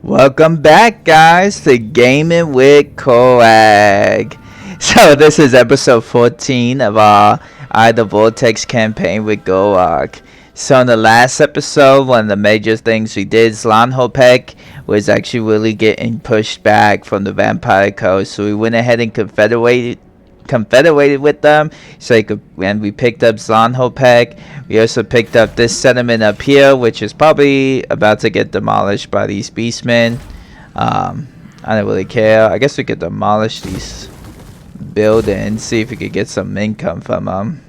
Welcome back, guys, to Gaming Wit Korrag. So this is episode 14 of our the Vortex campaign with Gor Rok. So in the last episode, one of the major things we did, Zlanhopek was actually really getting pushed back from the Vampire Coast. So we went ahead and confederated with them, and we picked up Zlanhopek. We also picked up this settlement up here, which is probably about to get demolished by these beastmen. I don't really care. I guess we could demolish these buildings, see if we could get some income from them.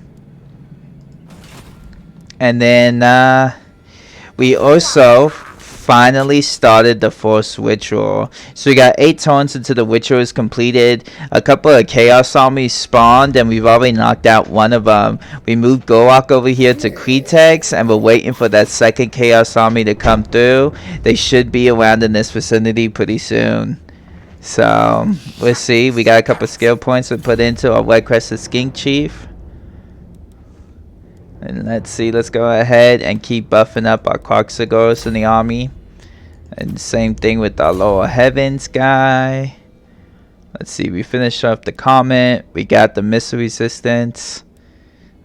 And then we also finally started the fourth ritual. So we got 8 turns into the rituals completed. A couple of chaos armies spawned, and we've already knocked out one of them. We moved Gor Rok over here to Kretex, and we're waiting for that second chaos army to come through. They should be around in this vicinity pretty soon. So we'll see. We got a couple skill points to put into our Red Crested Skink Chief. And let's see, let's go ahead and keep buffing up our Coxagors in the army. And same thing with our Lower Heavens guy. Let's see, we finished off the comment. We got the missile resistance.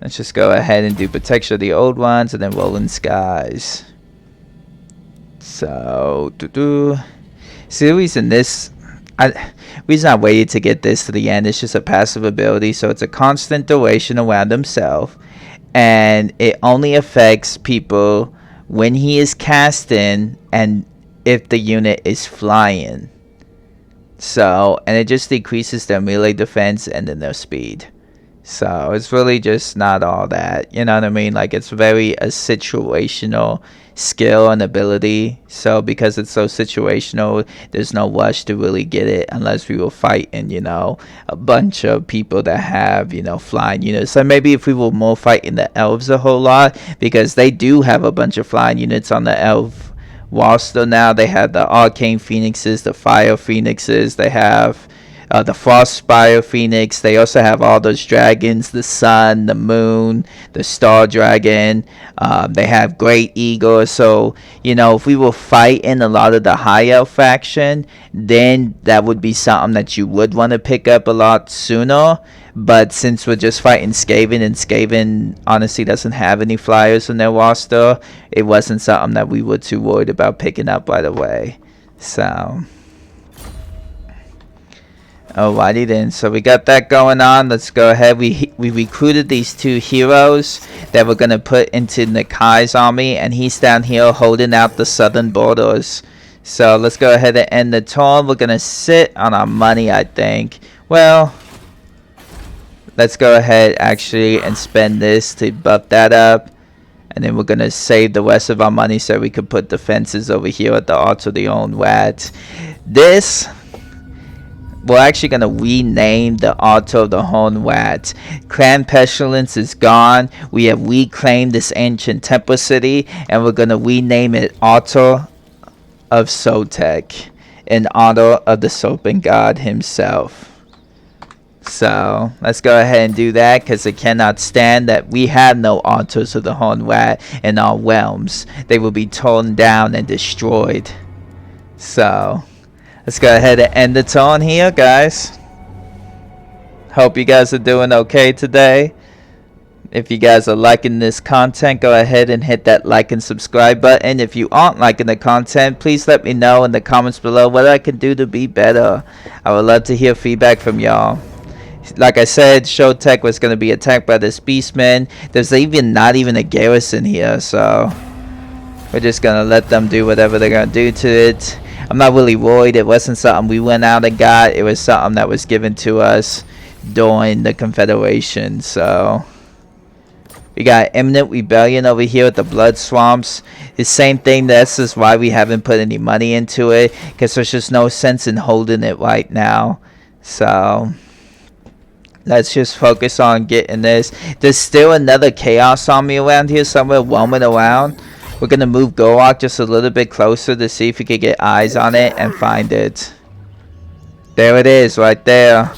Let's just go ahead and do protection of the old ones and then Rolling Skies. So, see the reason reason I waited to get this to the end, it's just a passive ability. So it's a constant duration around himself. And it only affects people when he is casting and if the unit is flying. So, and it just decreases their melee defense and then their speed. So it's really just not all that, you know what I mean? Like, it's very a situational skill and ability. So because it's so situational, there's no rush to really get it unless we were fighting, you know, a bunch of people that have, you know, flying units. So maybe if we were more fighting the elves a whole lot, because they do have a bunch of flying units on the elf roster now. They have the arcane phoenixes, the fire phoenixes, they have the Frost Spire Phoenix. They also have all those dragons, the sun, the moon, the star dragon. They have Great Eagle. So, you know, if we were fighting a lot of the high elf faction, then that would be something that you would want to pick up a lot sooner. But since we're just fighting Skaven, and Skaven honestly doesn't have any flyers in their roster, it wasn't something that we were too worried about picking up right away. So alrighty then, so we got that going on. Let's go ahead. We recruited these 2 heroes that we're gonna put into Nakai's army, and he's down here holding out the southern borders. So let's go ahead and end the turn. We're gonna sit on our money, I think. Well, let's go ahead actually and spend this to buff that up, and then we're gonna save the rest of our money so we could put defenses over here at the Altar of the Own Rat. This, we're actually going to rename the Altar of the Horn Rat. Clan Pestilence is gone. We have reclaimed this ancient temple city, and we're going to rename it Altar of Sotek in honor of the Serpent God himself. So let's go ahead and do that, because it cannot stand that we have no altars of the Horn Rat in our realms. They will be torn down and destroyed. So let's go ahead and end the turn here, guys. Hope you guys are doing okay today. If you guys are liking this content, go ahead and hit that like and subscribe button. If you aren't liking the content, please let me know in the comments below what I can do to be better. I would love to hear feedback from y'all. Like I said, Showtech was going to be attacked by this beastman. There's not even a garrison here, so we're just going to let them do whatever they're going to do to it. I'm not really worried. It wasn't something we went out and got. It was something that was given to us during the Confederation. So we got imminent rebellion over here at the Blood Swamps. The same thing. This is why we haven't put any money into it, because there's just no sense in holding it right now. So let's just focus on getting this. There's still another Chaos Army around here somewhere roaming around. We're going to move Gor Rok just a little bit closer to see if we can get eyes on it and find it. There it is, right there.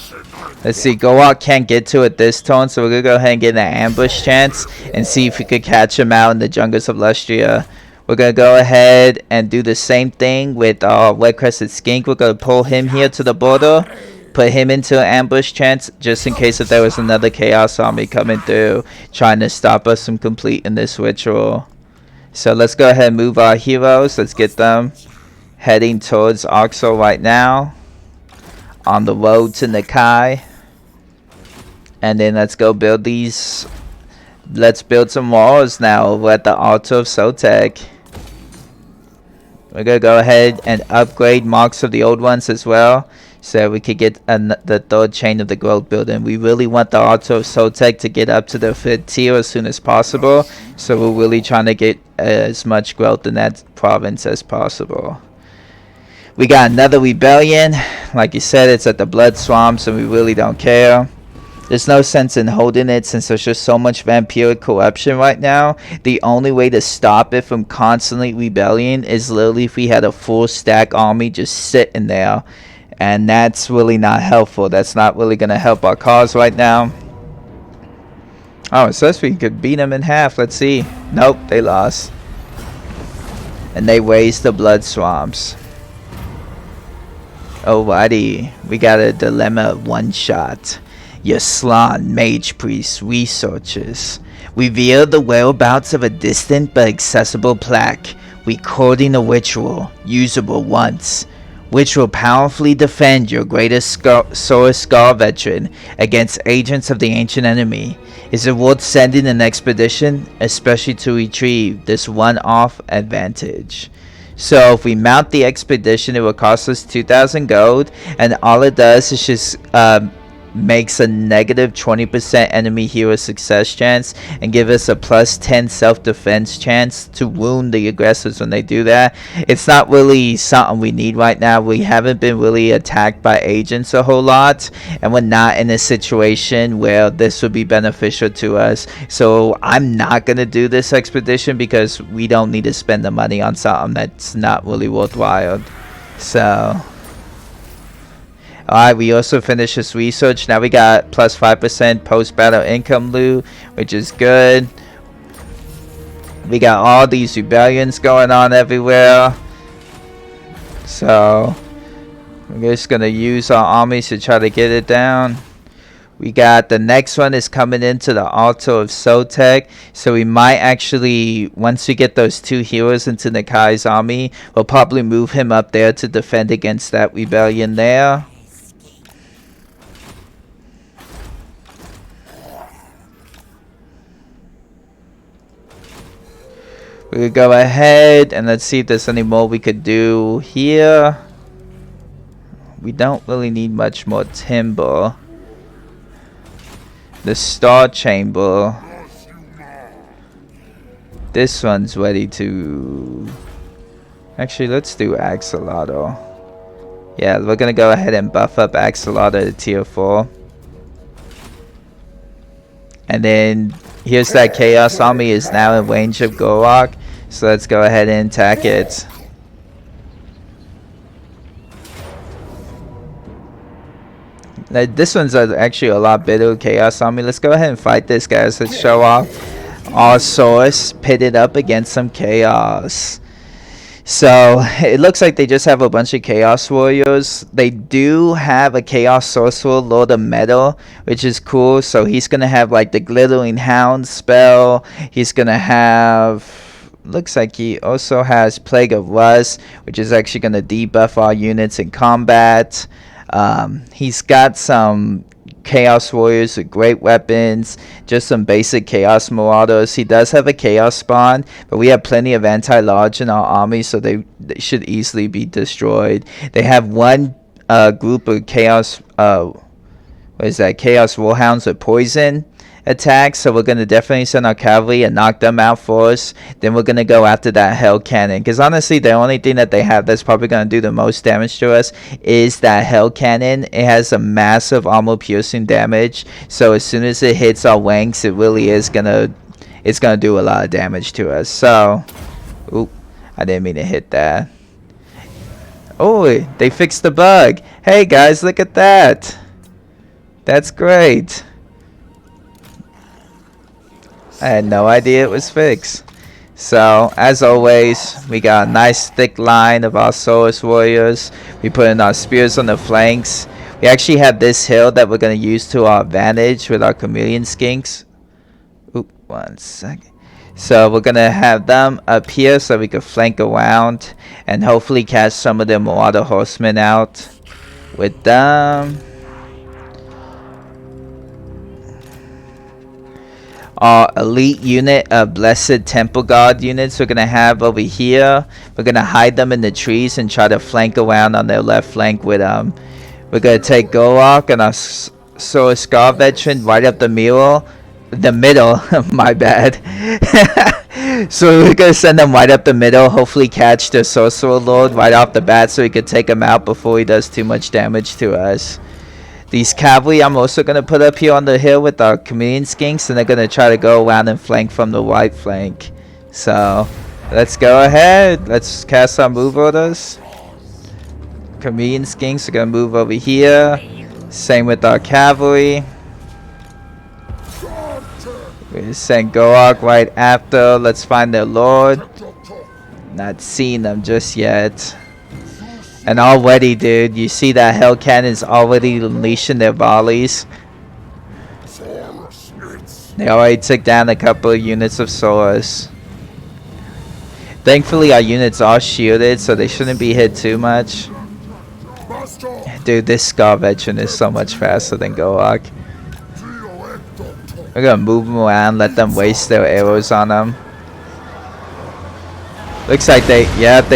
Let's see, Gor Rok can't get to it this turn, so we're going to go ahead and get an ambush chance and see if we could catch him out in the jungles of Lustria. We're going to go ahead and do the same thing with our Red Crested Skink. We're going to pull him here to the border. Put him into an ambush chance just in case if there was another Chaos Army coming through trying to stop us from completing this ritual. So let's go ahead and move our heroes. Let's get them heading towards Oxel right now on the road to Nakai. And then let's go build these. Let's build some walls now over at the altar of Sotek. We're going to go ahead and upgrade marks of the old ones as well, so we could get the third chain of the growth building. We really want the altar of Sotek to get up to the 5th tier as soon as possible, so we're really trying to get as much growth in that province as possible. We got another rebellion. Like you said, it's at the blood swamps and we really don't care. There's no sense in holding it since there's just so much vampiric corruption right now. The only way to stop it from constantly rebelling is literally if we had a full stack army just sitting there. And that's really not helpful. That's not really going to help our cause right now. Oh, it says we could beat them in half. Let's see. Nope, they lost. And they raised the blood swamps. Alrighty, we got a dilemma one shot. Yaslan, Mage Priest, researchers. Reveal the whereabouts of a distant but accessible plaque, recording a ritual, usable once, which will powerfully defend your greatest Source Scar veteran against agents of the ancient enemy. Is it worth sending an expedition, especially to retrieve this one-off advantage? So if we mount the expedition, it will cost us 2,000 gold, and all it does is just makes a negative 20% enemy hero success chance and give us a plus 10 self-defense chance to wound the aggressors when they do that. It's not really something we need right now. We haven't been really attacked by agents a whole lot, and we're not in a situation where this would be beneficial to us. So I'm not going to do this expedition because we don't need to spend the money on something that's not really worthwhile. So alright, we also finished this research. Now we got plus 5% post-battle income loot, which is good. We got all these rebellions going on everywhere. So we're just going to use our armies to try to get it down. We got the next one is coming into the altar of Sotek. So we might actually, once we get those 2 heroes into Nakai's army, we'll probably move him up there to defend against that rebellion there. We'll go ahead and let's see if there's any more we could do here. We don't really need much more timber. The Star Chamber. This one's ready to... Actually, let's do Axolotl. Yeah, we're gonna go ahead and buff up Axolotl to tier 4. And then here's that Chaos Army is now in range of Gor Rok. So let's go ahead and attack it. Now, this one's actually a lot better Chaos Army. Let's go ahead and fight this, guys. Let's show off our source pitted up against some Chaos. So it looks like they just have a bunch of Chaos Warriors. They do have a Chaos Sorcerer, Lord of Metal, which is cool. So he's going to have like the Glittering Hound spell. He's going to have... Looks like he also has Plague of Rust, which is actually going to debuff our units in combat. He's got some Chaos Warriors with great weapons, just some basic Chaos Marauders. He does have a Chaos Spawn, but we have plenty of anti-large in our army, so they should easily be destroyed. They have one group of Chaos, what is that? Chaos Warhounds with poison attacks, so we're going to definitely send our cavalry and knock them out for us. Then we're going to go after that Hell Cannon, because honestly the only thing that they have that's probably going to do the most damage to us is that Hell Cannon. It has a massive armor piercing damage, so as soon as it hits our ranks, it really is gonna do a lot of damage to us. So oop, I didn't mean to hit that. Oh, they fixed the bug. Hey guys, look at that. That's great. I had no idea it was fixed. So, as always, we got a nice thick line of our Soulless Warriors. We put in our spears on the flanks. We actually have this hill that we're going to use to our advantage with our Chameleon Skinks. Oop, 1 second. So we're going to have them up here so we can flank around and hopefully catch some of the Marauder Horsemen out with them. Our elite unit of Blessed Temple Guard units we're going to have over here. We're going to hide them in the trees and try to flank around on their left flank with them. We're going to take Gor Rok and our Solar Scar Veteran right up the middle. My bad. So we're going to send them right up the middle. Hopefully catch the Sorcerer Lord right off the bat so we can take him out before he does too much damage to us. These cavalry I'm also going to put up here on the hill with our Chameleon Skinks, and they're going to try to go around and flank from the right flank. So let's go ahead. Let's cast our move orders. Chameleon Skinks are going to move over here. Same with our cavalry. We send Gor Rok right after. Let's find their lord. Not seeing them just yet. And already, dude, you see that hell cannon's already unleashing their volleys. They already took down a couple of units of Solus. Thankfully, our units are shielded, so they shouldn't be hit too much. Dude, this Scar Veteran is so much faster than Gor Rok. We're gonna move them around, let them waste their arrows on them. Looks like they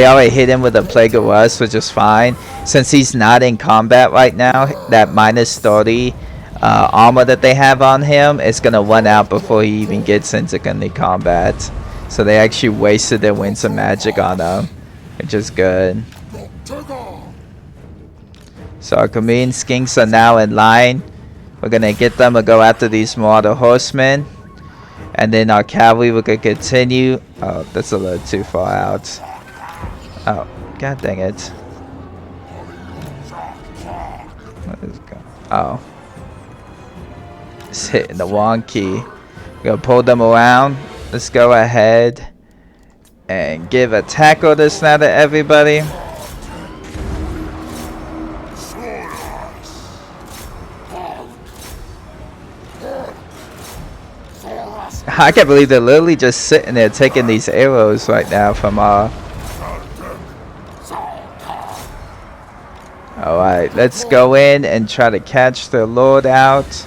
already hit him with a Plague of Rust, which is fine. Since he's not in combat right now, that minus 30 armor that they have on him is going to run out before he even gets into combat. So they actually wasted their Winds of Magic on him, which is good. So our Chameleon Skinks are now in line. We're going to get them to go after these Marauder Horsemen. And then our cavalry, we're going to continue. Oh, that's a little too far out. Oh, god dang it. What is going on? Oh. It's hitting the wrong key. We're going to pull them around. Let's go ahead and give attack orders now to everybody. I can't believe they're literally just sitting there taking these arrows right now from Alright, let's go in and try to catch the Lord out.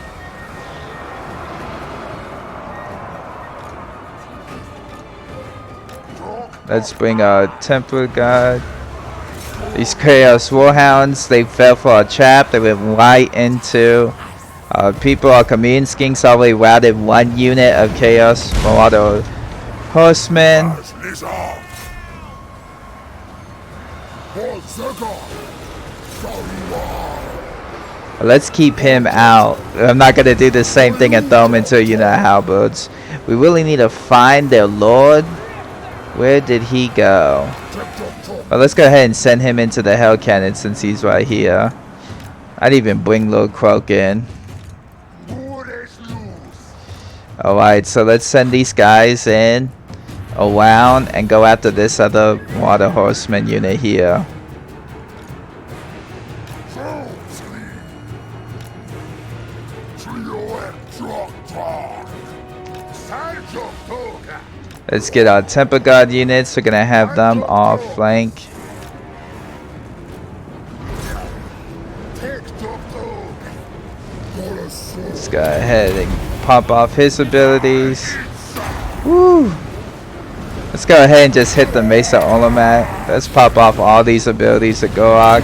Let's bring our Temple Guard. These Chaos Warhounds, they fell for a trap. They went right into people. Our Chameleon Skinks already routed one unit of Chaos Marauder Horsemen. Let's keep him out. I'm not going to do the same thing and throw him into a unit of halberds. We really need to find their lord. Where did he go? Well, let's go ahead and send him into the Hell Cannon since he's right here. I'd even bring Lord Croak in. Alright, so let's send these guys in around and go after this other Marauder Horseman unit here. Let's get our Temple Guard units. We're going to have them off flank. Let's go ahead and pop off his abilities. Woo! Let's go ahead and just hit the Mesa Olamat. Let's pop off all these abilities of Gor Rok.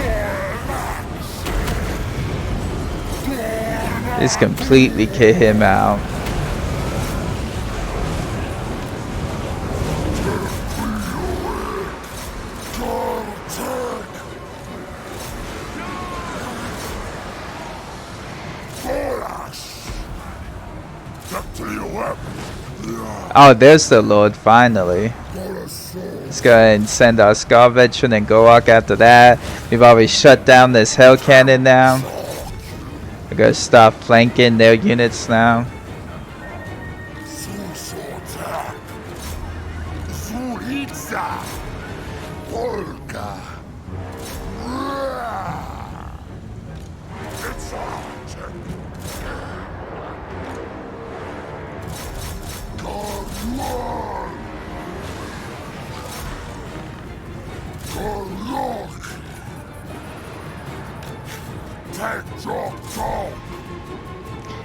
Just completely kit him out. Oh, there's the Lord, finally. Let's go ahead and send our Scar Veteran and Gor Rok after that. We've already shut down this Hell Cannon now. We're going to stop flanking their units now.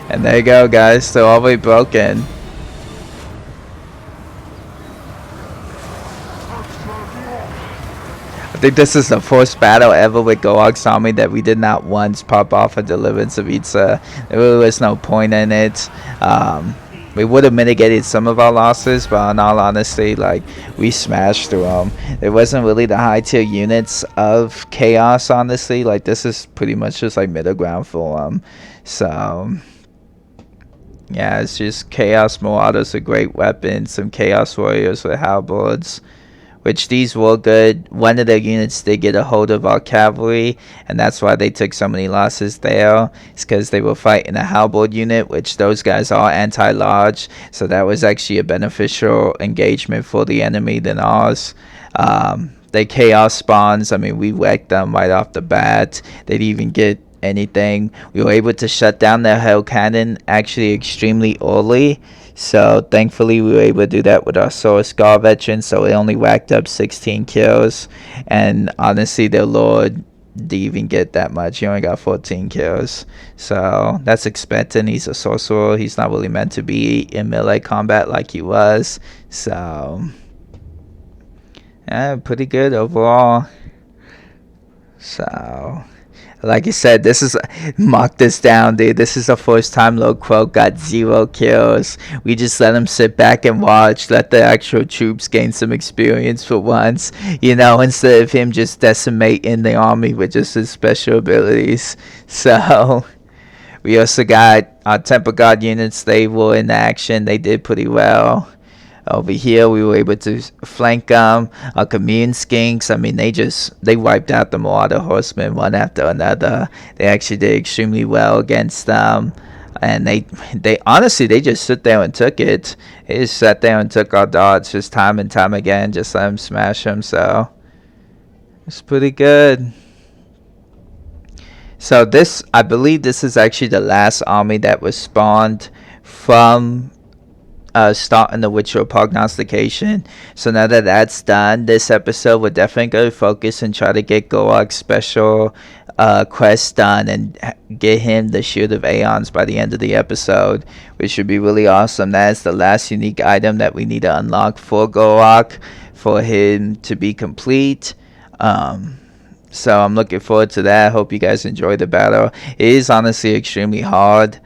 And there you go, guys. They're all the way broken. I think this is the first battle ever with Gor Rok's army that we did not once pop off a Deliverance of Pizza. There really was no point in it. We would have mitigated some of our losses, but in all honesty, like, we smashed through them. It wasn't really the high tier units of Chaos, honestly. Like, this is pretty much just like middle ground for them. So yeah, it's just Chaos Marauders, a great weapon, some Chaos Warriors with halberds, which these were good. One of their units did get a hold of our cavalry, and that's why they took so many losses there. It's because they were fighting a halberd unit, which those guys are anti-large, so that was actually a beneficial engagement for the enemy than ours. They Chaos spawns, I mean, we wrecked them right off the bat. They didn't even get anything. We were able to shut down their hell cannon actually extremely early. So thankfully we were able to do that with our Source Scar veteran, so it only racked up 16 kills, and honestly their Lord didn't even get that much. He only got 14 kills, so that's expecting. He's a sorcerer, he's not really meant to be in melee combat like he was, so yeah, pretty good overall. So like I said, this is, mark this down, dude. This is the first time Lord Croak got 0 kills. We just let him sit back and watch, let the actual troops gain some experience for once, you know, instead of him just decimating the army with just his special abilities. So we also got our Temple Guard units. They were in action. They did pretty well. Over here we were able to flank them. Our Commune Skinks, I mean, they wiped out the Marauder Horsemen one after another. They actually did extremely well against them, and they honestly, they just stood there and took it. They just sat there and took our dots just time and time again, just let them smash them. So it's pretty good. So this, I believe this is actually the last army that was spawned from starting the ritual prognostication. So now that that's done, this episode we're definitely going to focus and try to get Gor Rok's special quest done and get him the Shield of Aeons by the end of the episode, which would be really awesome. That is the last unique item that we need to unlock for Gor Rok for him to be complete. So I'm looking forward to that. I hope you guys enjoy the battle. It is honestly extremely hard.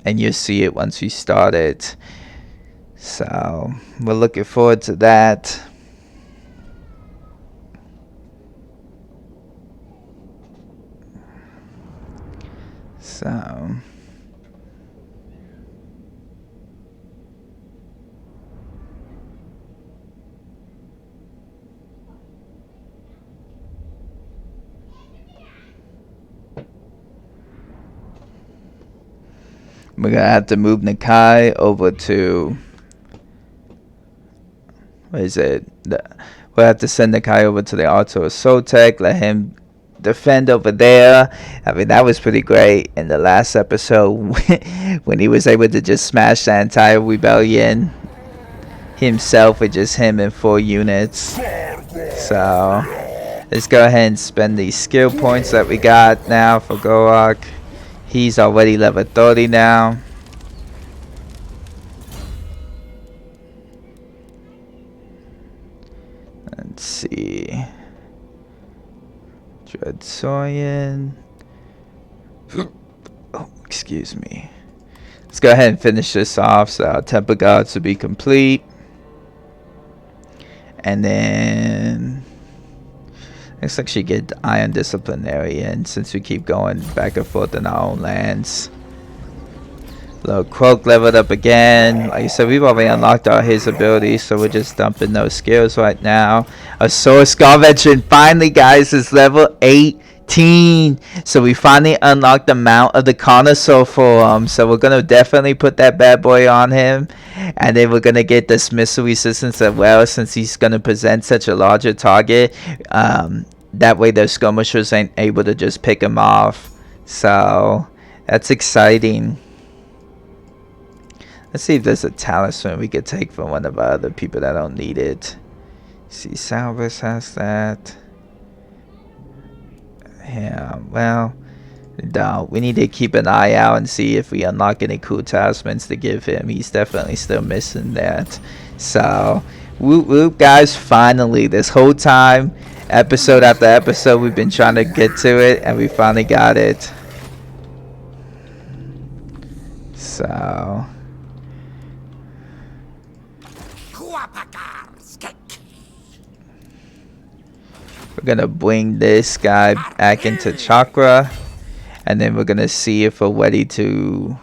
And you'll see it once we start it. So we're looking forward to that. So we're gonna have to move Nakai over to, what is it? We'll have to send Nakai over to the Altar of Sotek, let him defend over there. I mean, that was pretty great in the last episode when he was able to just smash the entire rebellion himself with just him and 4 units. So let's go ahead and spend these skill points that we got now for Gor Rok. He's already level 30 now. Let's see. Dreadsaurian. Oh, excuse me. Let's go ahead and finish this off so our Temple Guards will be complete. And then let's actually get the Iron Disciplinarian since we keep going back and forth in our own lands. Lord Croak leveled up again. Like I said, we've already unlocked all his abilities, so we're just dumping those skills right now. A Source Scar veteran finally, guys, is level 18. 18. So we finally unlocked the mount of the connoisseur for him. So we're gonna definitely put that bad boy on him, and then we're gonna get this missile resistance as well, since he's gonna present such a larger target. That way those skirmishers ain't able to just pick him off. So that's exciting. Let's see if there's a talisman we could take from one of our other people that don't need it. See, Salvus has that. Yeah, well, no, we need to keep an eye out and see if we unlock any cool talismans to give him. He's definitely still missing that. So, whoop whoop, guys, finally, this whole time, episode after episode, we've been trying to get to it, and we finally got it. So... we're gonna bring this guy back into chakra, and then we're gonna see if we're ready to...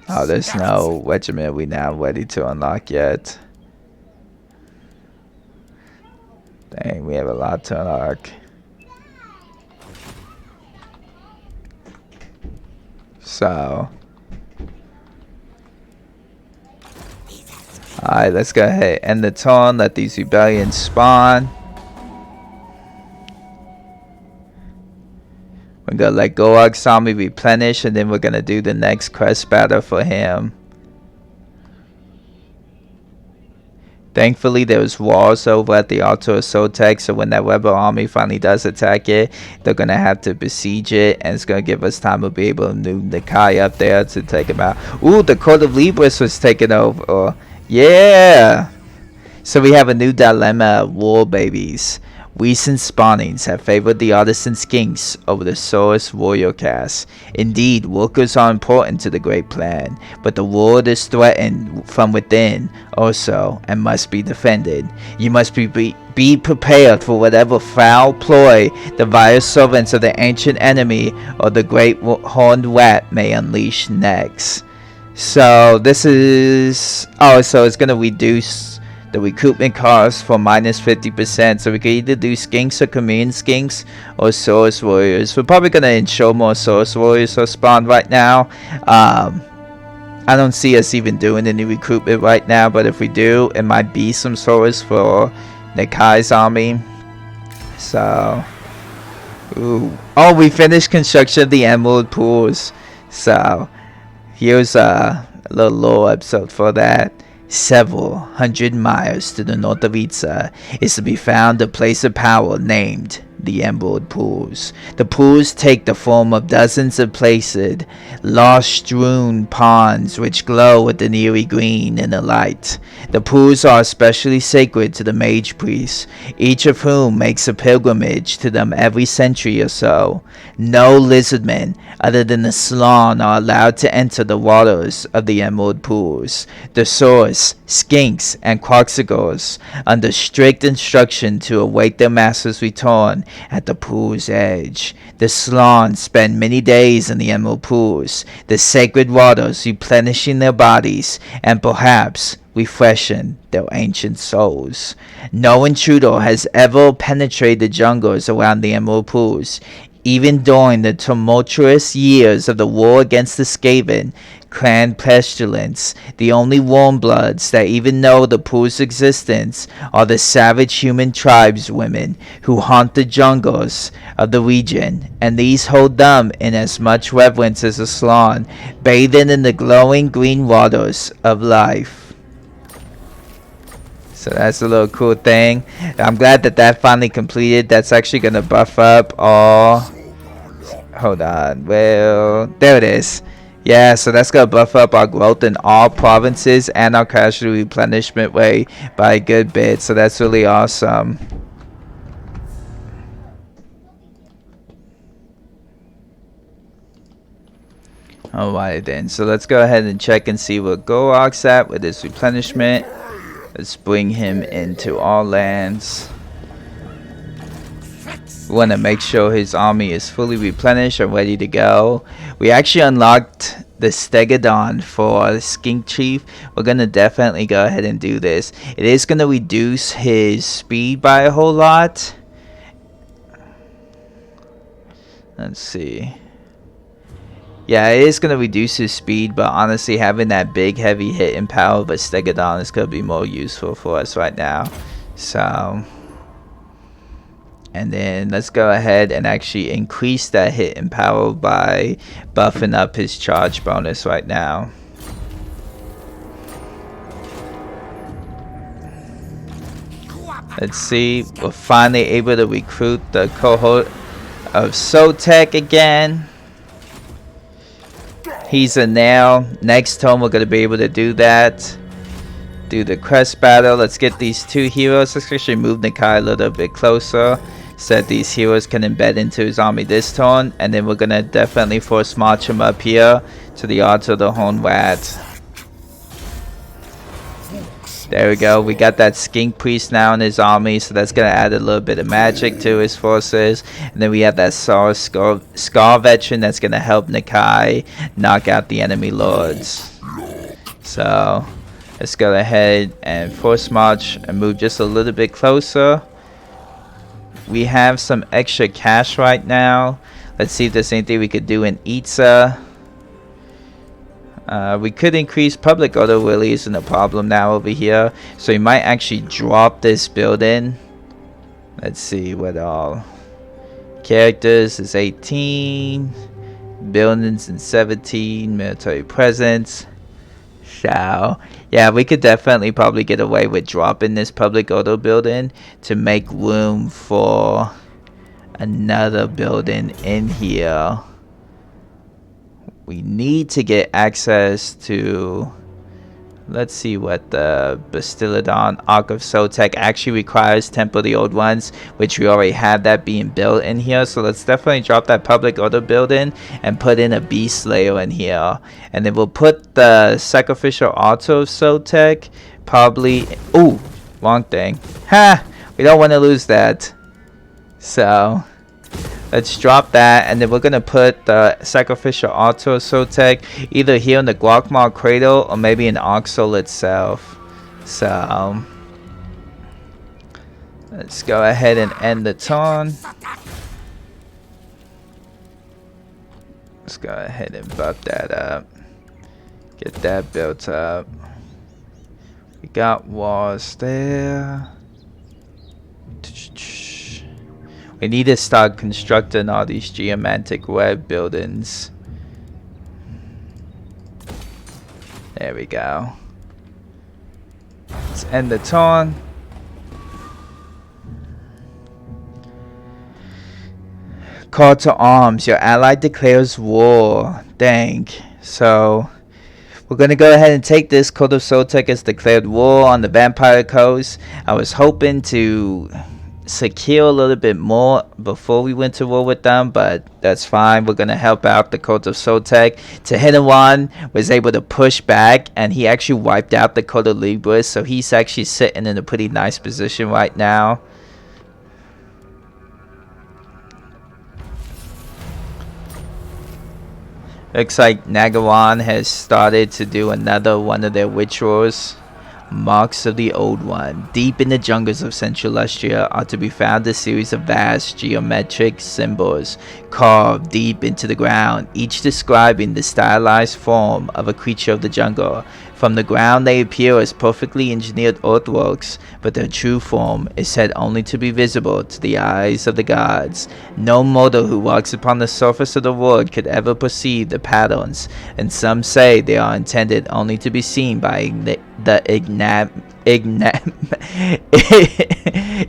oh, there's no regiment we now ready to unlock yet. Dang, we have a lot to unlock. So... alright, let's go ahead and end the turn, let these rebellions spawn. We're gonna let Gor Rok's army replenish, and then we're gonna do the next quest battle for him. Thankfully, there's walls over at the altar of Vortex, so when that rebel army finally does attack it, they're gonna have to besiege it, and it's gonna give us time to be able to move the Kai up there to take him out. Ooh, the Court of Libris was taken over. Yeah! So we have a new dilemma: war babies. Recent spawnings have favored the artisan skinks over the Saurus warrior caste. Indeed, workers are important to the great plan, but the world is threatened from within also, and must be defended. You must be prepared for whatever foul ploy the vile servants of the ancient enemy or the great horned rat may unleash next. So this is... oh, so it's going to reduce the recruitment cost for minus 50%, so we can either do skinks or commune skinks or source warriors. We're probably going to ensure more source warriors are spawned right now. I don't see us even doing any recruitment right now, but if we do, it might be some source for Nikai's army. So, ooh. Oh, we finished construction of the emerald pools. So, here's a little lore episode for that. Several hundred miles to the north of Itza is to be found a place of power named the Emerald Pools. The pools take the form of dozens of placid, lost-strewn ponds which glow with an eerie green in the light. The pools are especially sacred to the mage priests, each of whom makes a pilgrimage to them every century or so. No lizardmen other than the slan are allowed to enter the waters of the Emerald Pools. The source, skinks, and quaxagors, under strict instruction to await their master's return at the pool's edge. The slan spend many days in the Emerald Pools, the sacred waters replenishing their bodies and perhaps refreshing their ancient souls. No intruder has ever penetrated the jungles around the Emerald Pools, even during the tumultuous years of the war against the Skaven clan pestilence. The only warm bloods that even know the pool's existence are the savage human tribeswomen who haunt the jungles of the region, and these hold them in as much reverence as a slan, bathing in the glowing green waters of life. So that's a little cool thing. I'm glad that that finally completed. That's actually going to buff up all... hold on. Well, there it is. Yeah, so that's going to buff up our growth in all provinces and our casualty replenishment rate by a good bit. So that's really awesome. Alright then, so let's go ahead and check and see where Gor Rok's at with his replenishment. Let's bring him into our lands. We want to make sure his army is fully replenished and ready to go. We actually unlocked the Stegodon for Skink Chief. We're going to definitely go ahead and do this. It is going to reduce his speed by a whole lot. Let's see. Yeah, it is going to reduce his speed, but honestly, having that big, heavy hitting power of a Stegodon is going to be more useful for us right now. So, and then let's go ahead and actually increase that hitting power by buffing up his charge bonus right now. Let's see, we're finally able to recruit the cohort of Sotek again. He's a nail. Next turn we're going to be able to do that. Do the crest battle. Let's get these two heroes. Let's actually move Nikai a little bit closer so that these heroes can embed into his army this turn. And then we're going to definitely force march him up here to the altar of the Horned Rat. There we go. We got that Skink Priest now in his army, so that's going to add a little bit of magic to his forces. And then we have that Scar Veteran that's going to help Nikai knock out the enemy lords. So let's go ahead and force march and move just a little bit closer. We have some extra cash right now. Let's see if there's anything we could do in Itza. We could increase public auto willy, isn't a problem now over here. So we might actually drop this building. Let's see what all. Characters is 18. Buildings is 17. Military presence. So yeah, we could definitely probably get away with dropping this public auto building to make room for another building in here. We need to get access to, let's see what the Bastillodon Ark of Sotek actually requires. Temple of the Old Ones, which we already had that being built in here. So let's definitely drop that public auto building and put in a Beast Slayer in here. And then we'll put the Sacrificial Altar of Sotek probably, ooh, wrong thing. Ha! We don't want to lose that. So let's drop that, and then we're gonna put the Sacrificial Altar of Sotek either here in the Guacamole Cradle or maybe in Oxel itself. So let's go ahead and end the turn. Let's go ahead and buff that up. Get that built up. We got walls there. We need to start constructing all these geomantic web buildings. There we go. Let's end the turn. Call to arms. Your ally declares war. Dang. So we're going to go ahead and take this. Cult of Sotek has declared war on the Vampire Coast. I was hoping to secure a little bit more before we went to war with them, but that's fine. We're gonna help out the Cult of Sotek. Tehinawan was able to push back, and he actually wiped out the Cult of Libris, so he's actually sitting in a pretty nice position right now. Looks like Nagawan has started to do another one of their rituals. Marks of the Old One. Deep in the jungles of Central Lustria are to be found a series of vast geometric symbols carved deep into the ground, each describing the stylized form of a creature of the jungle. From the ground they appear as perfectly engineered earthworks, but their true form is said only to be visible to the eyes of the gods. No mortal who walks upon the surface of the world could ever perceive the patterns, and some say they are intended only to be seen by the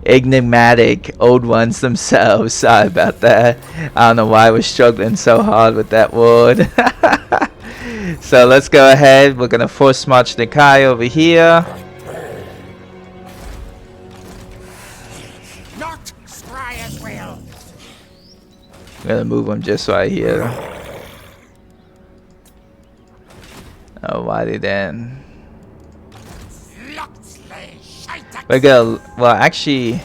enigmatic Old Ones themselves. Sorry about that. I don't know why I was struggling so hard with that word. So let's go ahead. We're gonna force march Nikai over here. Not scry as well. I'm gonna move him just right here. Alrighty then. We're gonna, well actually,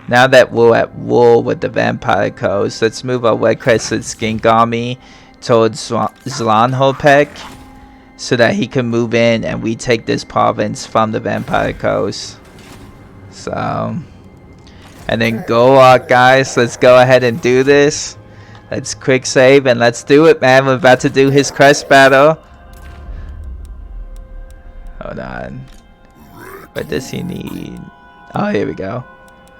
now that we're at war with the Vampire Coast, let's move our Red Crescent Skink Army towards Zlanhopek so that he can move in and we take this province from the Vampire Coast. So, and then Gor Rok, guys, let's go ahead and do this. Let's quick save and let's do it, man. We're about to do his crest battle. Hold on. What does he need? Oh, here we go.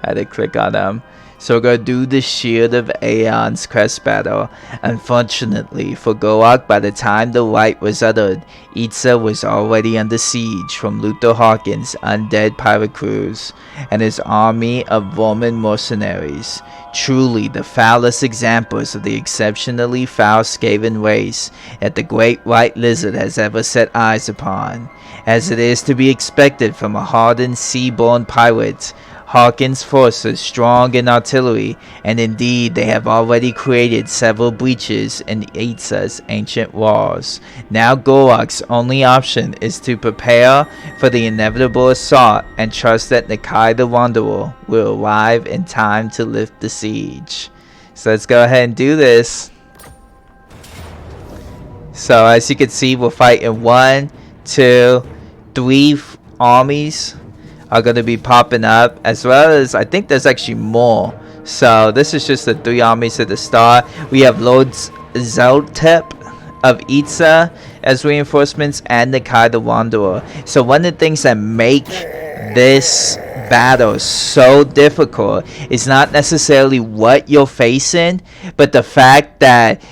I had to click on him. So we're going to do the Shield of Aeon's crest battle. Unfortunately for Gor Rok, by the time the light was uttered, Itza was already under siege from Luther Hawkins' undead pirate crews and his army of Roman mercenaries. Truly the foulest examples of the exceptionally foul Skaven race that the great white lizard has ever set eyes upon. As it is to be expected from a hardened sea-born pirate, Hawkins' forces strong in artillery, and indeed they have already created several breaches in Itza's ancient walls. Now Gor Rok's only option is to prepare for the inevitable assault and trust that Nakai the Wanderer will arrive in time to lift the siege. So let's go ahead and do this. So as you can see, we're fighting 1, 2, 3 armies are going to be popping up, as well as I think there's actually more. So this is just the 3 armies at the start. We have Lord Zeltep of Itza as reinforcements and Nakai the Wanderer. So one of the things that make this battle so difficult is not necessarily what you're facing, but the fact that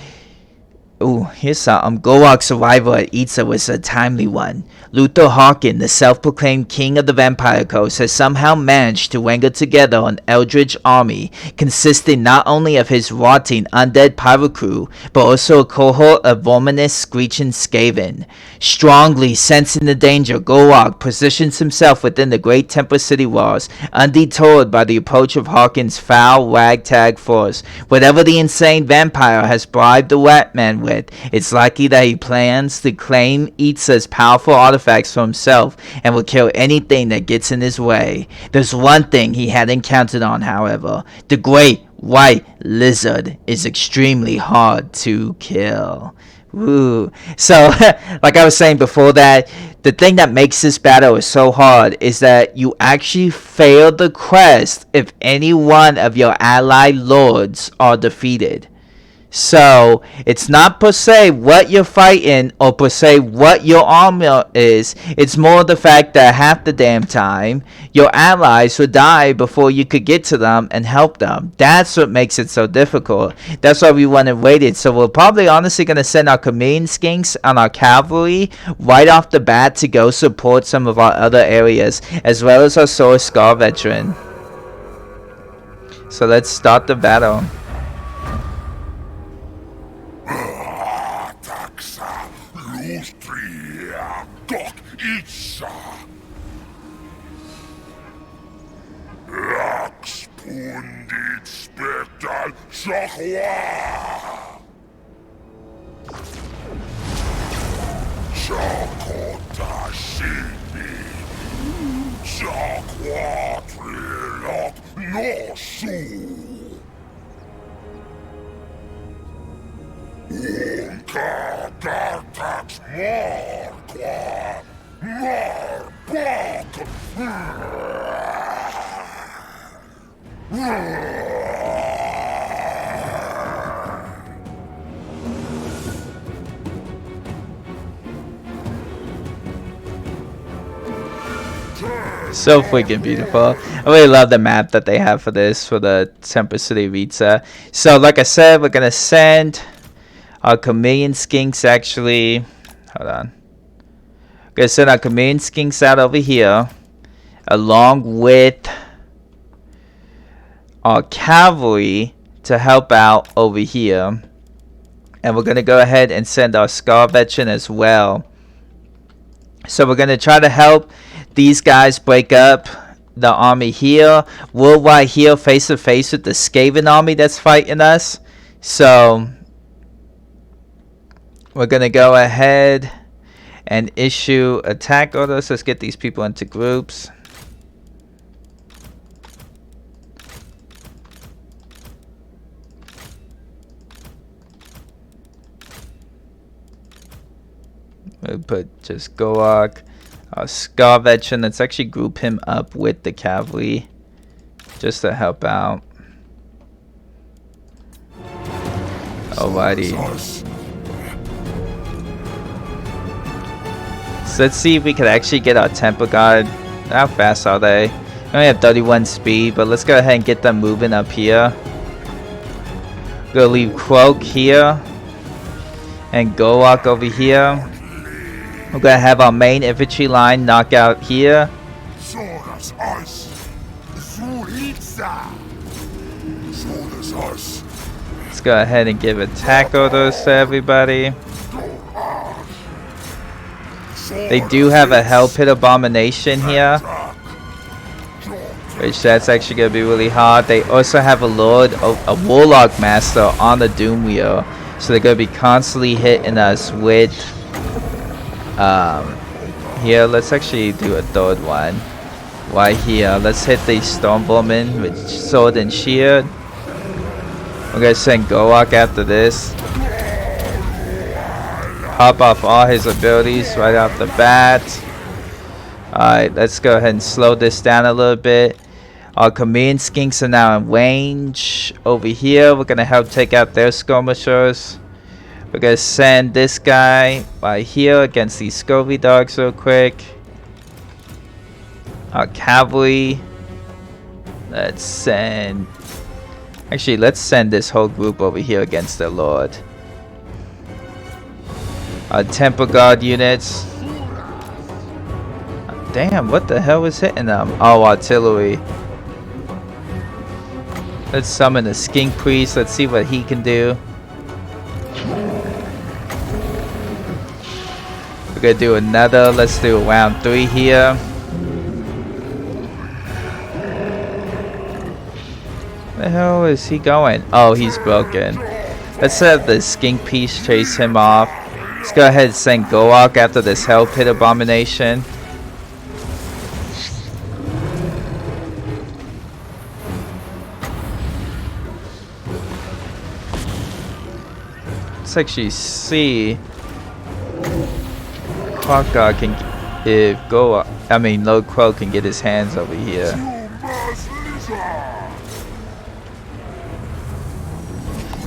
here's some. Gor Rok's arrival at Itza was a timely one. Luther Hawkins, the self-proclaimed king of the Vampire Coast, has somehow managed to wrangle together an eldritch army consisting not only of his rotting undead pirate crew, but also a cohort of verminous screeching Skaven. Strongly sensing the danger, Gor Rok positions himself within the great temple city walls, undeterred by the approach of Hawkins' foul ragtag force. Whatever the insane vampire has bribed the Rat Man with, it's likely that he plans to claim Itza's powerful artifacts for himself and will kill anything that gets in his way. There's one thing he hadn't counted on, however. The great white lizard is extremely hard to kill. Woo. So, like I was saying before that, the thing that makes this battle is so hard is that you actually fail the quest if any one of your allied lords are defeated. So, it's not per se what you're fighting or per se what your armor is. It's more the fact that half the damn time, your allies would die before you could get to them and help them. That's what makes it so difficult. That's why we went and waited. So, we're probably honestly going to send our chameleon skinks and our cavalry right off the bat to go support some of our other areas, as well as our Soul Scar veteran. So, let's start the battle. Pundit spectal Shahwa Chakota Shini Chakwa Trilok Nosu Unka Gartax Marqua Marbok So freaking beautiful. I really love the map that they have for this, for the Temple City of Itza. So like I said, we're gonna send our chameleon skinks actually. Hold on. We're gonna send our chameleon skinks out over here, along with our cavalry to help out over here, and we're gonna go ahead and send our Scar veteran as well. So we're gonna try to help these guys break up the army here. We're right here face to face with the Skaven army that's fighting us. So we're gonna go ahead and issue attack orders. Let's get these people into groups. We'll put just Gor Rok, our Scar veteran. Let's actually group him up with the cavalry just to help out. Alrighty. So let's see if we can actually get our Temple Guard. How fast are they? We only have 31 speed, but let's go ahead and get them moving up here. Gonna leave Croak here. And Gor Rok over here. We're gonna have our main infantry line knock out here. Let's go ahead and give attack orders to everybody. They do have a Hell Pit Abomination here, which that's actually gonna be really hard. They also have a Warlock Master on the Doom Wheel, so they're gonna be constantly hitting us with here. Let's actually do a third one right here. Let's hit the Stormwoman with sword and shield. We're gonna send Gor Rok after this. Pop off all his abilities right off the bat. Alright, let's go ahead and slow this down a little bit. Our command skinks are now in range. Over here, we're gonna help take out their skirmishers. We're gonna send this guy right here against these Scurvy dogs real quick. Our cavalry. Let's send this whole group over here against the Lord. Our Temple Guard units. Damn, what the hell was hitting them? Oh, artillery. Let's summon the Skink Priest. Let's see what he can do. We're gonna do another. Let's do round 3 here. Where the hell is he going? Oh, he's broken. Let's have the Skink Priest chase him off. Let's go ahead and send Gor Rok after this Hell Pit Abomination. Let's actually see Croak can, if Lord Croak can get his hands over here.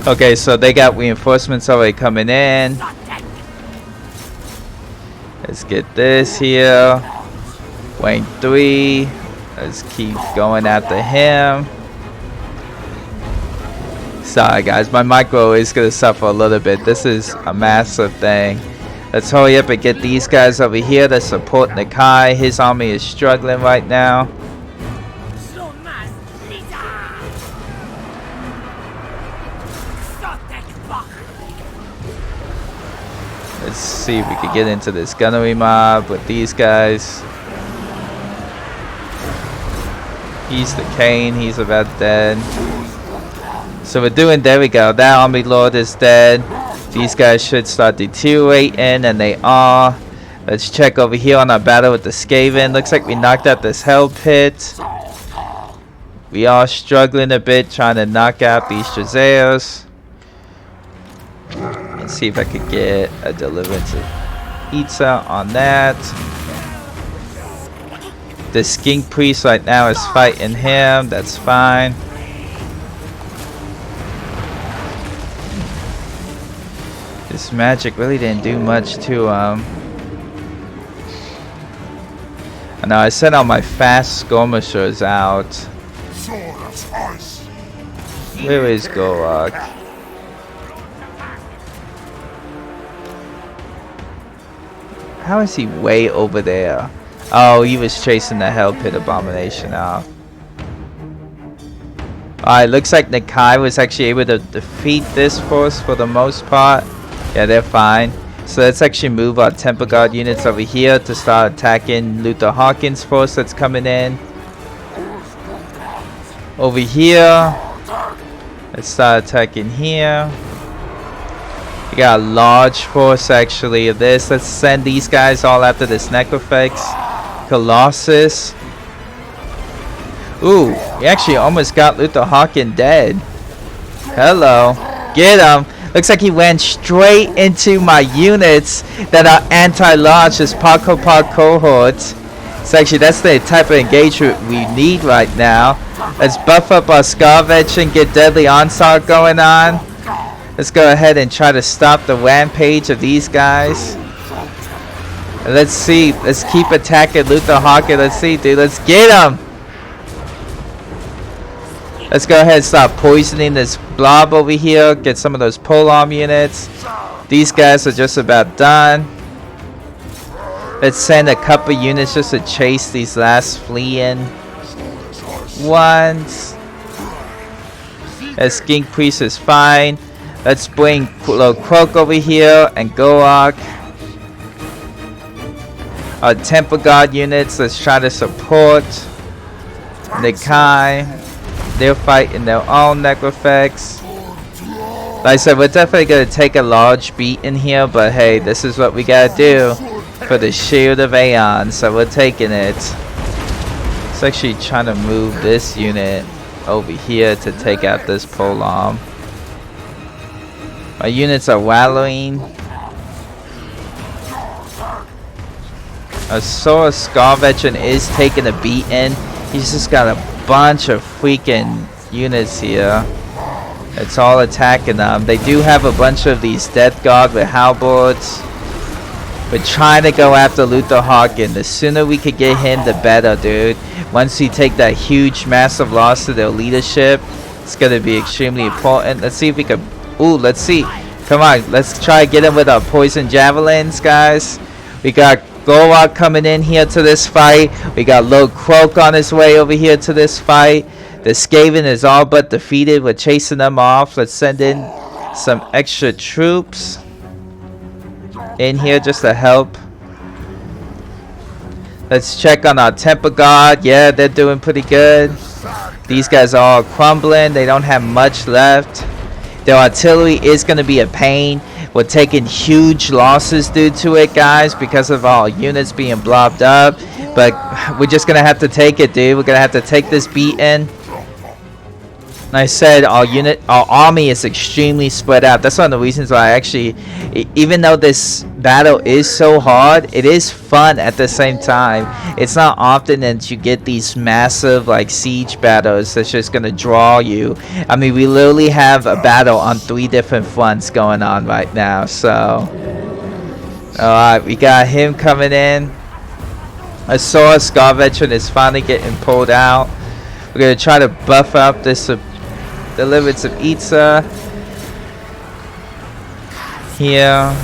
Okay, so they got reinforcements already coming in. Let's get this here. Wayne 3. Let's keep going after him. Sorry guys, my micro is gonna suffer a little bit. This is a massive thing. Let's hurry up and get these guys over here to support Nakai. His army is struggling right now. Let's see if we can get into this gunnery mob with these guys. He's the Kane, he's about dead. So we're doing, there we go, that army lord is dead. These guys should start deteriorating, and they are. Let's check over here on our battle with the Skaven. Looks like we knocked out this Hell Pit. We are struggling a bit trying to knock out these Jazairs. Let's see if I could get a deliverance of pizza on that. The Skink Priest right now is fighting him. That's fine. This magic really didn't do much to I know I sent all my fast skirmishers out. Where is Gor Rok? How is he way over there? Oh, he was chasing the Hell Pit Abomination out. Alright, looks like Nakai was actually able to defeat this force for the most part. Yeah, they're fine. So let's actually move our Temple Guard units over here to start attacking Luther Hawkins' force that's coming in. Over here. Let's start attacking here. We got a large force actually of this. Let's send these guys all after this Necrophix. Colossus. Ooh, we actually almost got Luther Hawkins dead. Hello. Get him. Looks like he went straight into my units that are anti-launch, this Pod cohorts. So actually that's the type of engagement we need right now. Let's buff up our Scarvetch and get Deadly Onslaught going on. Let's go ahead and try to stop the rampage of these guys. And let's see. Let's keep attacking Luther Hawker. Let's see, dude. Let's get him. Let's go ahead and stop poisoning this blob over here. Get some of those pole arm units. These guys are just about done. Let's send a couple units just to chase these last fleeing ones. Skink Priest is fine. Let's bring Little Croak over here and Gor Rok. Our Temple Guard units, let's try to support Nikai. They're fighting their own necrophects. Like I said, we're definitely going to take a large beat in here, but hey, this is what we got to do for the Shield of Aeon, so we're taking it. It's actually trying to move this unit over here to take out this pole arm. My units are wallowing. A Sora Scar Veteran is taking a beating. He's just got a bunch of freaking units here. It's all attacking them. They do have a bunch of these Death Guard with halberds. We're trying to go after Luther Hawken. The sooner we could get him, the better, dude. Once we take that huge, massive loss to their leadership, it's going to be extremely important. Let's see if we can... Ooh, let's see. Come on, let's try to get him with our poison javelins, guys. We got Gor Rok coming in here to this fight. We got Little Croak on his way over here to this fight. The Skaven is all but defeated. We're chasing them off. Let's send in some extra troops in here just to help. Let's check on our Temple Guard. Yeah, they're doing pretty good. These guys are all crumbling. They don't have much left. Their artillery is going to be a pain. We're taking huge losses due to it, guys, because of our units being blobbed up. But we're just going to have to take it, dude. We're going to have to take this beating. Like I said, our army is extremely spread out. That's one of the reasons why I actually, even though this battle is so hard, it is fun at the same time. It's not often that you get these massive like siege battles that's just gonna draw you. I mean, we literally have a battle on 3 different fronts going on right now. So, alright, we got him coming in. A Sora Scar Veteran is finally getting pulled out. We're gonna try to buff up this Deliverance of Itza here.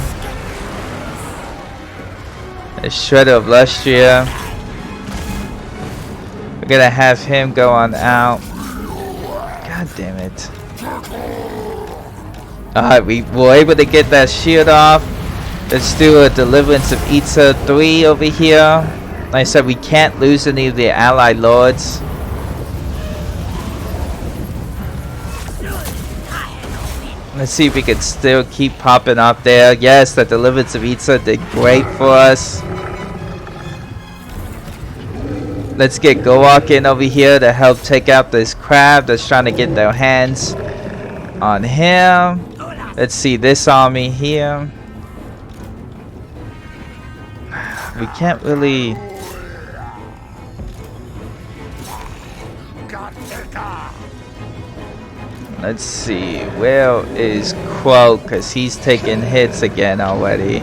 A Shredder of Lustria. We're gonna have him go on out. God damn it. Alright, we were able to get that shield off. Let's do a Deliverance of Itza 3 over here. Like I said, we can't lose any of the allied lords. Let's see if we can still keep popping up there. Yes, the Deliverance of Itza did great for us. Let's get Gor Rok in over here to help take out this crab that's trying to get their hands on him. Let's see this army here. We can't really... Let's see, where is Croak? Because he's taking hits again already.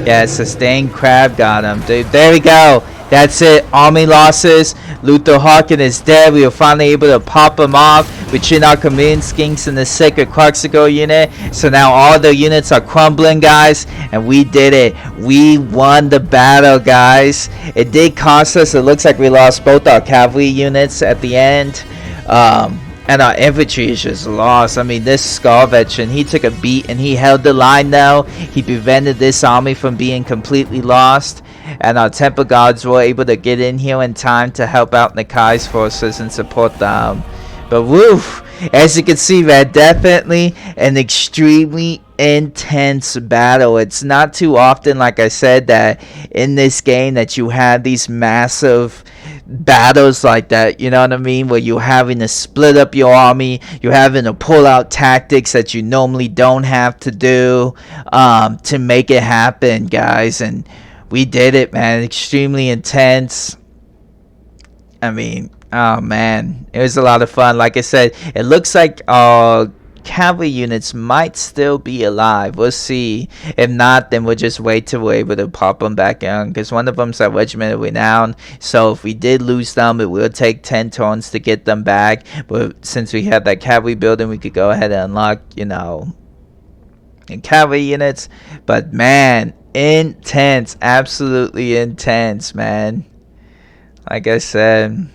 Yeah, Sustained Crab got him, dude. There we go. That's it. Army losses. Luther Hawken is dead. We were finally able to pop him off between our Commune Skinks and the Sacred Clarksigo unit. So now all the units are crumbling, guys. And we did it. We won the battle, guys. It did cost us. It looks like we lost both our cavalry units at the end. And our infantry is just lost. I mean, this Scar Veteran, he took a beat and he held the line though. He prevented this army from being completely lost. And our Temple Guards were able to get in here in time to help out Nikai's forces and support them. But woof, as you can see, man, definitely an extremely intense battle. It's not too often, like I said, that in this game that you have these massive battles like that, you know what I mean, where you're having to split up your army, you're having to pull out tactics that you normally don't have to do to make it happen, guys. And we did it, man. Extremely intense. I mean, oh man, it was a lot of fun. Like I said, it looks like cavalry units might still be alive. We'll see. If not, then we'll just wait till we're able to pop them back in, because one of them's a Regiment of Renown. So if we did lose them, it will take 10 turns to get them back. But since we have that cavalry building, we could go ahead and unlock, you know, cavalry units. But man, intense, absolutely intense, man. Like I said,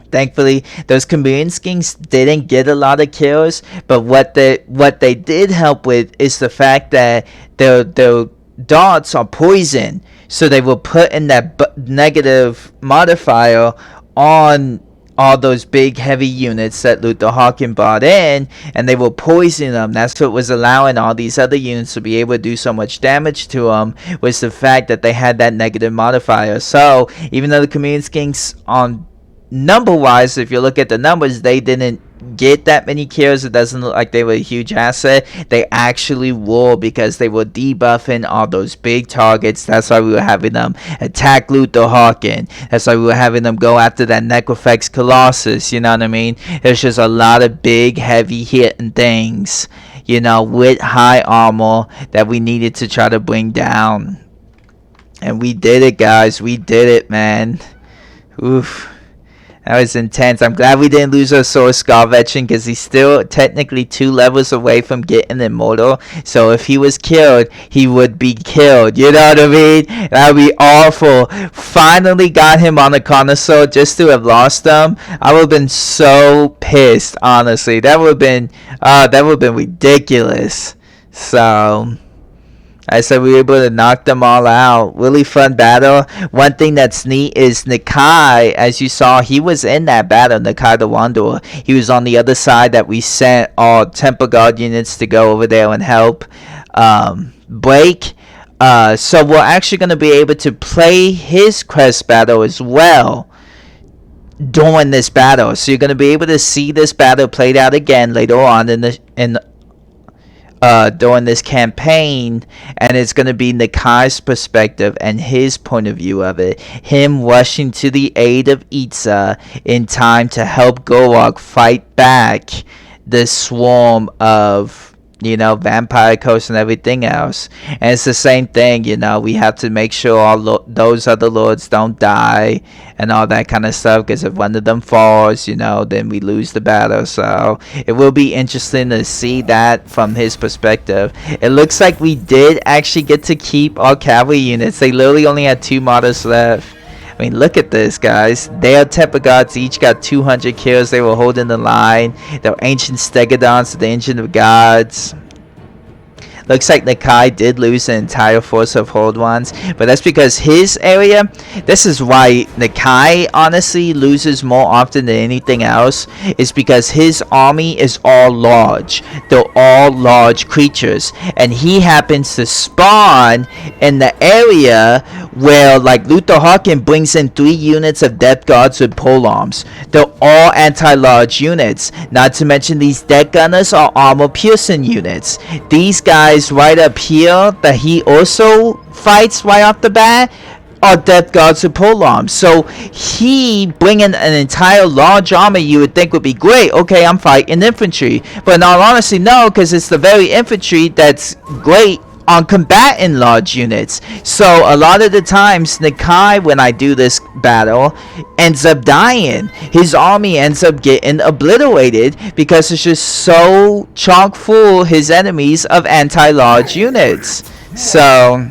thankfully those chameleon skinks didn't get a lot of kills, but what they did help with is the fact that their darts are poison, so they will put in that negative modifier on all those big heavy units that Luther Hawken brought in, and they will poison them. That's what was allowing all these other units to be able to do so much damage to them, was the fact that they had that negative modifier. So even though the chameleon skinks on number wise, if you look at the numbers, they didn't get that many kills. It doesn't look like they were a huge asset. They actually were, because they were debuffing all those big targets. That's why we were having them attack Luther Hawken. That's why we were having them go after that Necrofex Colossus. You know what I mean? There's just a lot of big heavy hitting things, you know, with high armor that we needed to try to bring down. And we did it, guys. We did it, man. Oof. That was intense. I'm glad we didn't lose our Sword Scar Veteran, because he's still technically 2 levels away from getting immortal. So if he was killed, he would be killed. You know what I mean? That would be awful. Finally got him on the Connoisseur. Just to have lost him, I would have been so pissed, honestly. That would have been ridiculous. So I said we were able to knock them all out. Really fun battle. One thing that's neat is Nakai, as you saw, he was in that battle, Nakai the Wanderer. He was on the other side that we sent all Temple Guard units to go over there and help break. So we're actually going to be able to play his quest battle as well during this battle. So you're going to be able to see this battle played out again later on during this campaign, and it's going to be Nakai's perspective and his point of view of it. Him rushing to the aid of Itza in time to help Gor Rok fight back the swarm of, you know, vampire coast and everything else. And it's the same thing, you know, we have to make sure all those other lords don't die and all that kind of stuff, because if one of them falls, you know, then we lose the battle. So it will be interesting to see that from his perspective. It looks like we did actually get to keep our cavalry units. They literally only had 2 martyrs left. I mean, look at this, guys. Their Temple Gods each got 200 kills. They were holding the line. Their ancient Stegodons to the Ancient of Gods. Looks like Nakai did lose an entire force of Hold Ones, but that's because his area, this is why Nakai honestly loses more often than anything else, is because his army is all large. They're all large creatures, and he happens to spawn in the area where, like, Luther Hawken brings in 3 units of Death Guards with pole arms. They're all anti-large units. Not to mention these Death Gunners are armor-piercing units. These guys right up here that he also fights right off the bat are Death Guards with pole arms. So he bringing an entire large army you would think would be great. Okay, I'm fighting infantry. But in all honesty, no, because it's the very infantry that's great on combating large units. So a lot of the times Nakai, when I do this battle, ends up dying. His army ends up getting obliterated because it's just so chock full, his enemies, of anti-large units. So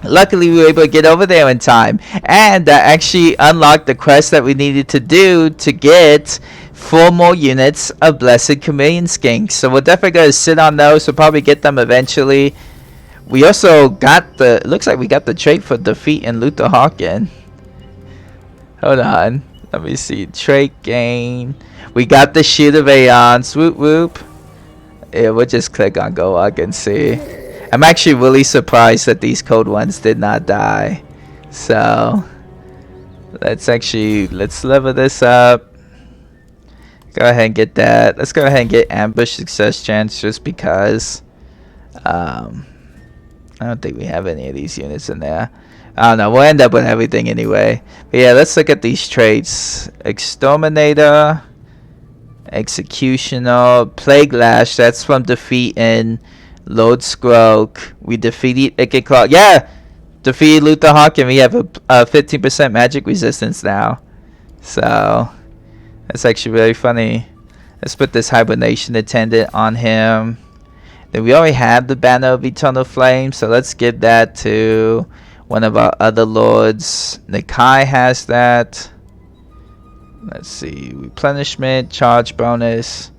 luckily we were able to get over there in time, and that actually unlocked the quest that we needed to do to get 4 more units of Blessed Chameleon Skinks. So we're definitely going to sit on those. We'll probably get them eventually. We also got the, looks like we got the trait for defeating Luther Hawken. Hold on, let me see, trait gain. We got the Shield of Aeons, whoop whoop. Yeah, we'll just click on Gor Rok and see. I'm actually really surprised that these code ones did not die. So let's level this up. Go ahead and get that. Let's go ahead and get ambush success chance, just because I don't think we have any of these units in there. I don't know. We'll end up with everything anyway. But yeah, let's look at these traits. Exterminator. Executioner, Plague Lash, that's from defeating Lord Scroak. We defeated Ikiclaw. Yeah! Defeated Luther Hawk, and we have a 15% magic resistance now. So, that's actually really funny. Let's put this Hibernation Attendant on him. Then we already have the Banner of Eternal Flame, so let's give that to one of our other lords. Nakai has that. Let's see. Replenishment, charge bonus,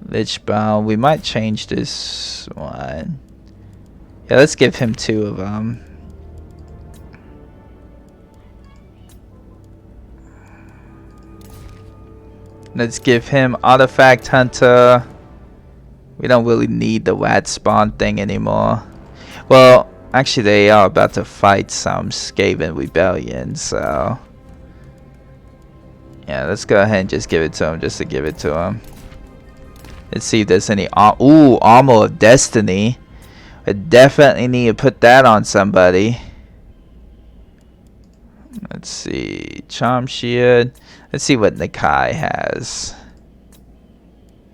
Lichbone. We might change this one. Yeah, let's give him 2 of them. Let's give him Artifact Hunter. We don't really need the rat spawn thing anymore. Well, actually they are about to fight some Skaven Rebellion, so yeah, let's go ahead and just give it to him, just to give it to him. Let's see if there's any Armor of Destiny. I definitely need to put that on somebody. Let's see, Charm Shield. Let's see what Nakai has.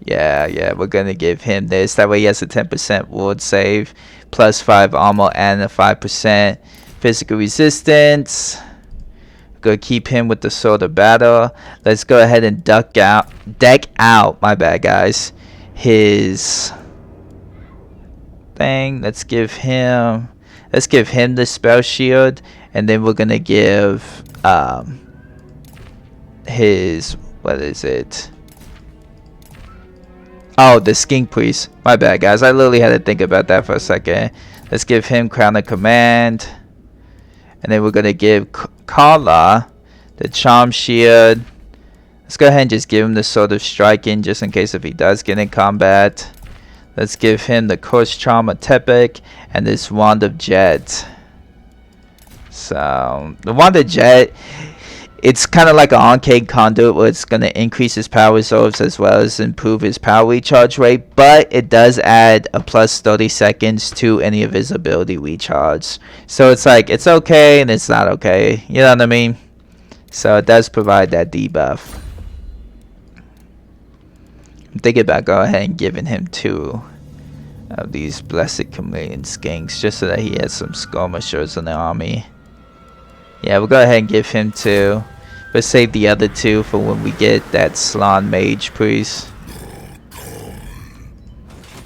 Yeah, we're gonna give him this. That way he has a 10% ward save, plus 5 armor, and a 5% physical resistance. Gonna keep him with the Sword of Battle. Let's go ahead and deck out. My bad, guys. His thing. Let's give him the Spell Shield, and then we're gonna give his, what is it? Oh, the Skink Priest. My bad, guys. I literally had to think about that for a second. Let's give him Crown of Command. And then we're going to give Kala the Charm Shield. Let's go ahead and just give him the Sword of Striking, just in case if he does get in combat. Let's give him the Course Charm of Tepik and this Wand of Jet. So, the Wand of Jet, it's kind of like an Arcade Conduit, where it's going to increase his power reserves as well as improve his power recharge rate, but it does add a plus 30 seconds to any of his ability recharge. So it's like, it's okay and it's not okay, you know what I mean? So it does provide that debuff. I'm thinking about going ahead and giving him 2 of these Blessed Chameleon Skinks, just so that he has some skirmishers in the army. Yeah, we'll go ahead and give him 2. But save the other 2 for when we get that Slann Mage Priest.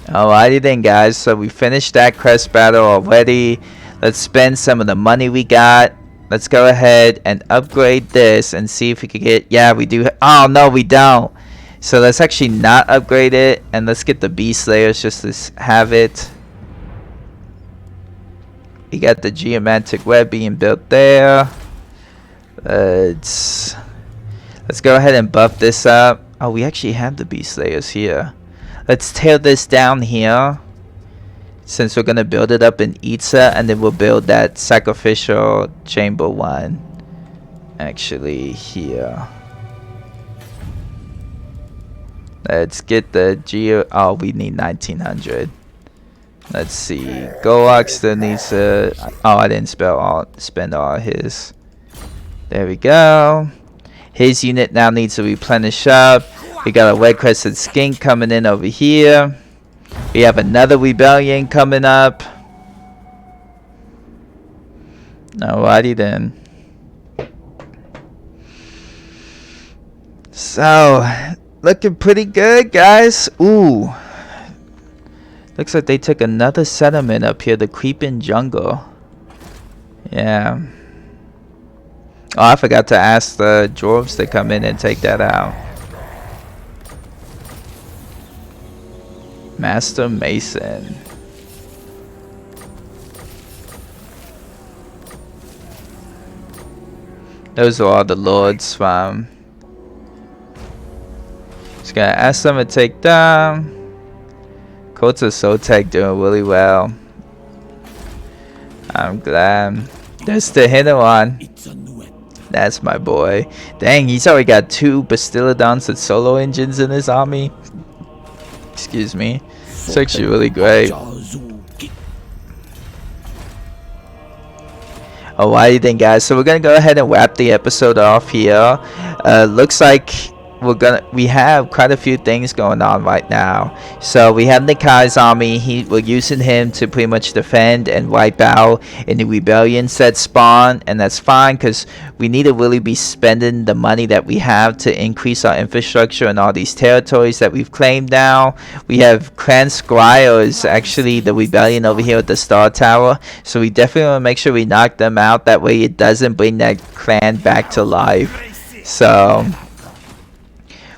Alrighty then, guys. So we finished that crest battle already. Let's spend some of the money we got. Let's go ahead and upgrade this and see if we could get... Yeah, we do... Oh, no, we don't. So let's actually not upgrade it. And let's get the Beast Slayers just to have it. We got the Geomantic Web being built there. Let's go ahead and buff this up. Oh, we actually have the Beast Slayers here. Let's tear this down here, since we're going to build it up in Itza, and then we'll build that Sacrificial Chamber one actually here. Let's get the Geo... Oh, we need 1900. Let's see. Gor Rok still needs to... Oh, I didn't spend all his. There we go. His unit now needs to replenish up. We got a Red Crested Skink coming in over here. We have another Rebellion coming up. Alrighty then. So, looking pretty good, guys. Ooh. Looks like they took another settlement up here, the Creeping Jungle. Yeah. Oh, I forgot to ask the dwarves to come in and take that out. Master Mason. Those are all the lords from... Just gonna ask them to take down. Coats of Sotek doing really well. I'm glad. There's the hidden one. That's my boy. Dang, he's already got 2 Bastiladons with solo engines in his army. Excuse me. It's actually really great. Alrighty then, guys. So we're gonna go ahead and wrap the episode off here. Looks like we have quite a few things going on right now. So we have Nikai's army. We're using him to pretty much defend and wipe out any rebellions that spawn, and that's fine because we need to really be spending the money that we have to increase our infrastructure in all these territories that we've claimed now. We have Clan Squire is actually the rebellion over here at the Star Tower, so we definitely want to make sure we knock them out. That way it doesn't bring that clan back to life. So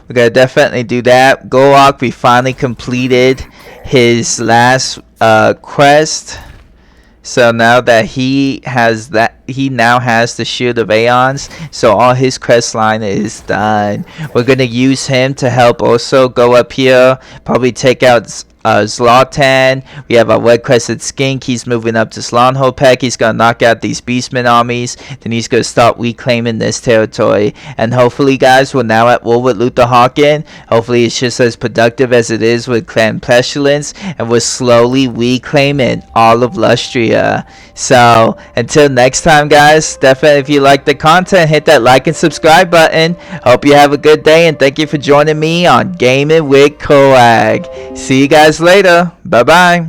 we're gonna definitely do that. Gor Rok, we finally completed his last quest. So now that he now has the Shield of Aeons, so all his quest line is done. We're gonna use him to help also go up here, probably take out Zlatan. We have our Red Crested Skink. He's moving up to Slonhopek. He's gonna knock out these Beastmen armies. Then he's gonna start reclaiming this territory. And hopefully, guys, we're now at war with Luther Hawken. Hopefully, it's just as productive as it is with Clan Pestilence, and we're slowly reclaiming all of Lustria. So until next time, guys, definitely if you like the content, hit that like and subscribe button. Hope you have a good day, and thank you for joining me on Gaming Wit Korrag. See you guys later. Bye bye.